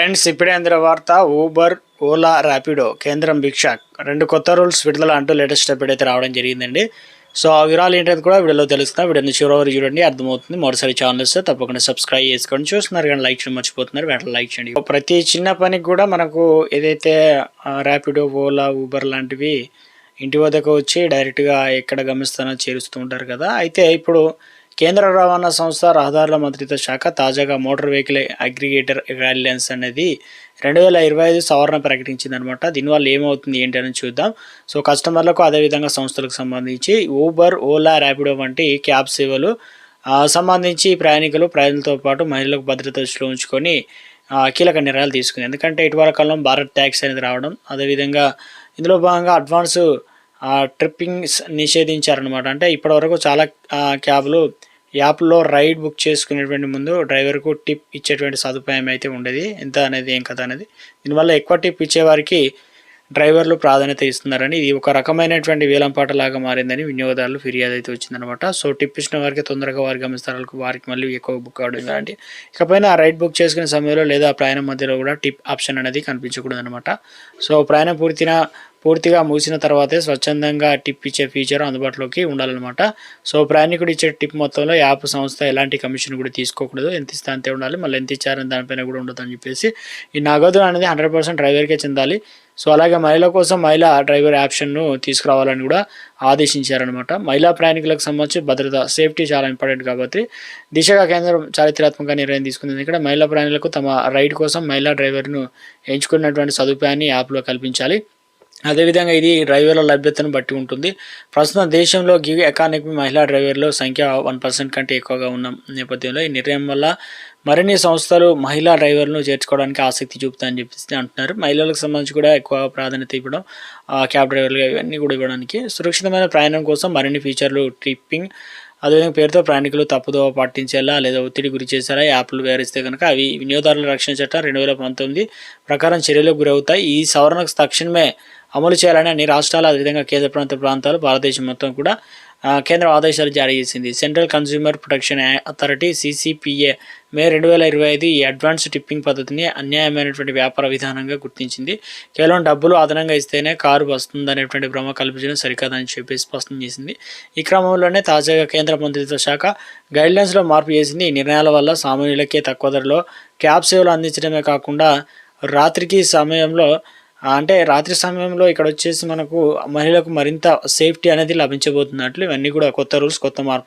Friends, ఇప్పుడే అందిన వార్త. ఊబర్, ఓలా, ర్యాపిడో కేంద్రం భిక్ష 2 కొత్త రూల్స్ విడుదల అంటూ లేటెస్ట్ అప్డేట్ అయితే రావడం జరిగిందండి. సో ఆ వివరాలు ఏంటంటే కూడా వీడియోలో తెలుస్తున్నా. వీడియోని చివరి వరకు చూడండి, అర్థమవుతుంది. మరోసారి ఛానల్ వస్తే తప్పకుండా సబ్స్క్రైబ్ చేసుకోండి. చూస్తున్నారు కానీ లైక్ చేయడం మర్చిపోతున్నారు, వెంటనే లైక్ చేయండి. ప్రతి చిన్న పనికి కూడా మనకు ఏదైతే ర్యాపిడో, ఓలా, ఊబర్ లాంటివి ఇంటి వద్దకు వచ్చి డైరెక్ట్గా ఎక్కడ గమ్యస్థానో చేరుస్తూ ఉంటారు కదా. అయితే ఇప్పుడు కేంద్ర రవాణా సంస్థ రహదారుల మంత్రిత్వ శాఖ తాజాగా మోటార్ వెహికల్ అగ్రిగేటర్ గైడ్లైన్స్ అనేది 2025 సవరణ ప్రకటించిందనమాట. దీనివల్ల ఏమవుతుంది ఏంటి అని చూద్దాం. సో కస్టమర్లకు అదేవిధంగా సంస్థలకు సంబంధించి ఊబర్, ఓలా, ర్యాపిడో వంటి క్యాబ్ సేవలు సంబంధించి ప్రయాణికులతో పాటు మహిళలకు భద్రత దృష్టిలో ఉంచుకొని కీలక నిర్ణయాలు తీసుకుంది. ఎందుకంటే ఇటీవల కాలంలో భారత్ ట్యాక్స్ అనేది రావడం, అదేవిధంగా ఇందులో భాగంగా అడ్వాన్స్ ట్రిప్పింగ్స్ నిషేధించారనమాట. అంటే ఇప్పటివరకు చాలా క్యాబ్లు యాప్లో రైడ్ బుక్ చేసుకునేటువంటి ముందు డ్రైవర్కు టిప్ ఇచ్చేటువంటి సదుపాయం అయితే ఉండేది. ఎంత అనేది ఏం కథ అనేది, దీనివల్ల ఎక్కువ టిప్ ఇచ్చేవారికి డ్రైవర్లు ప్రాధాన్యత ఇస్తున్నారని, ఇది ఒక రకమైనటువంటి వేలంపాటలాగా మారిందని వినియోగదారులు ఫిర్యాదు అయితే వచ్చిందనమాట. సో టిప్ ఇచ్చిన వారికి తొందరగా వారి గమ్యస్థానాలకు వారికి మళ్ళీ ఎక్కువ బుక్ అవడం లాంటి, ఇకపైన రైడ్ బుక్ చేసుకునే సమయంలో లేదా ప్రయాణం మధ్యలో కూడా టిప్ ఆప్షన్ అనేది కనిపించకూడదు అనమాట. సో ప్రయాణం పూర్తిగా ముగిసిన తర్వాతే స్వచ్ఛందంగా టిప్ ఇచ్చే ఫీచర్ అందుబాటులోకి ఉండాలన్నమాట. సో ప్రయాణికుడు ఇచ్చే టిప్ మొత్తంలో యాప్ సంస్థ ఎలాంటి కమిషన్ కూడా తీసుకోకూడదు. ఎంత ఇస్తే అంతే ఉండాలి, మళ్ళీ ఎంత ఇచ్చారని దానిపైన కూడా ఉండదు అని చెప్పేసి, ఈ నగదు అనేది 100% డ్రైవర్కే చెందాలి. సో అలాగే మహిళల కోసం మహిళా డ్రైవర్ ఆప్షన్ను తీసుకురావాలని కూడా ఆదేశించారనమాట. మహిళా ప్రయాణికులకు సంబంధించి భద్రత, సేఫ్టీ చాలా ఇంపార్టెంట్ కాబట్టి దిశగా కేంద్రం చారిత్రాత్మక నిర్ణయం తీసుకుంది. ఇక్కడ మహిళా ప్రయాణికులకు తమ రైడ్ కోసం మహిళా డ్రైవర్ను ఎంచుకున్నటువంటి సదుపాయాన్ని యాప్లో కల్పించాలి. అదేవిధంగా ఇది డ్రైవర్ల లభ్యతను బట్టి ఉంటుంది. ప్రస్తుతం దేశంలో గిగ్ ఎకానమీ మహిళా డ్రైవర్ల సంఖ్య 1% కంటే ఎక్కువగా ఉన్న నేపథ్యంలో ఈ నిర్ణయం వల్ల మరిన్ని సంస్థలు మహిళా డ్రైవర్లను చేర్చుకోవడానికి ఆసక్తి చూపుతాయని చెప్పేసి అంటున్నారు. మహిళలకు సంబంధించి కూడా ఎక్కువ ప్రాధాన్యత ఇవ్వడం, క్యాబ్ డ్రైవర్లు ఇవన్నీ కూడా ఇవ్వడానికి, సురక్షితమైన ప్రయాణం కోసం మరిన్ని ఫీచర్లు, ట్రిప్పింగ్, అదేవిధంగా పేరుతో ప్రయాణికులు తప్పుదోవ పట్టించేలా లేదా ఒత్తిడి గురి చేసేలా యాప్లు వివరిస్తే కనుక అవి వినియోగదారుల రక్షణ చట్టం 2019 ప్రకారం చర్యలకు గురవుతాయి. ఈ సవరణకు తక్షణమే అమలు చేయాలని అన్ని రాష్ట్రాలు, అదేవిధంగా కేంద్ర ప్రాంతాలు భారతదేశం మొత్తం కూడా కేంద్రం ఆదేశాలు జారీ చేసింది. Central consumer protection authority CCPA మే 2025 ఈ అడ్వాన్స్ టిప్పింగ్ పద్ధతిని అన్యాయమైనటువంటి వ్యాపార విధానంగా గుర్తించింది. కేవలం డబ్బులు అదనంగా ఇస్తేనే కారు వస్తుందనేటువంటి భ్రమ కల్పించడం సరికాదని చెప్పి స్పష్టం చేసింది. ఈ క్రమంలోనే తాజాగా కేంద్ర మంత్రిత్వ శాఖ గైడ్లైన్స్లో మార్పు చేసింది. ఈ నిర్ణయాల వల్ల సామాన్యులకే తక్కువ ధరలో క్యాబ్ సేవలు అందించడమే కాకుండా రాత్రి సమయంలో ఇక్కడ వచ్చేసి మనకు మహిళలకు మరింత సేఫ్టీ అనేది లభించబోతున్నట్లు, ఇవన్నీ కూడా కొత్త రూల్స్, కొత్త మార్పు.